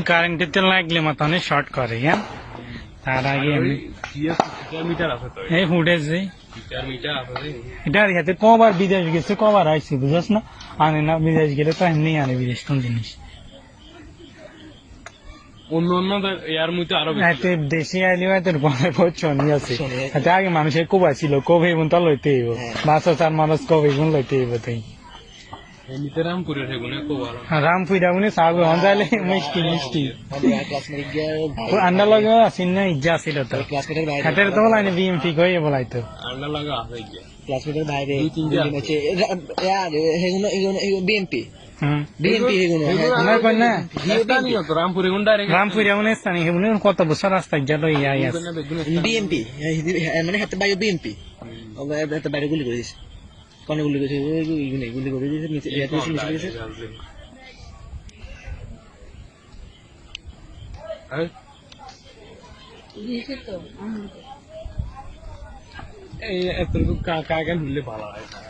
কারেন্টের তেল লাগলে মাথা অনেক শর্ট করে হ্যাঁ তার আগে এই ফুটেজ এটা হাতে কবার বিদেশ গেছে কবার আইসি বুঝাস না আনে না বিদেশ গেলে তো এমনি আনে বিদেশ কোন জিনিস অন্য অন্য ইয়ার মধ্যে আরো দেশে আইলেও এত চনি আছে আগে মানুষের কোবা ছিল কবে এমন তো লইতে হইব বাসা চার মানুষ কবে এমন লইতে হইব তাই রামপুরা মানে চাব যাইলে মিষ্টি মিষ্টি আন্ডা লগা আছিল না ইজ্জা আছিল তো হাতের তো বলাই না বিএমপি কই বলাই তো আন্ডা লাগা আছে ক্লাসমেটের বাইরে বিএমপি রামপুরা মানে স্থানীয় সেগুলো কত বছর রাস্তা গেল ইয়াই আছে বিএমপি মানে হাতে বাইরে বিএমপি হাতে বাইরে গুলি করে দিয়েছে কনে গুলি করেছে গুলি করে দিয়েছে নিচে এই এত কাকা ঢুকলে ভালো হয়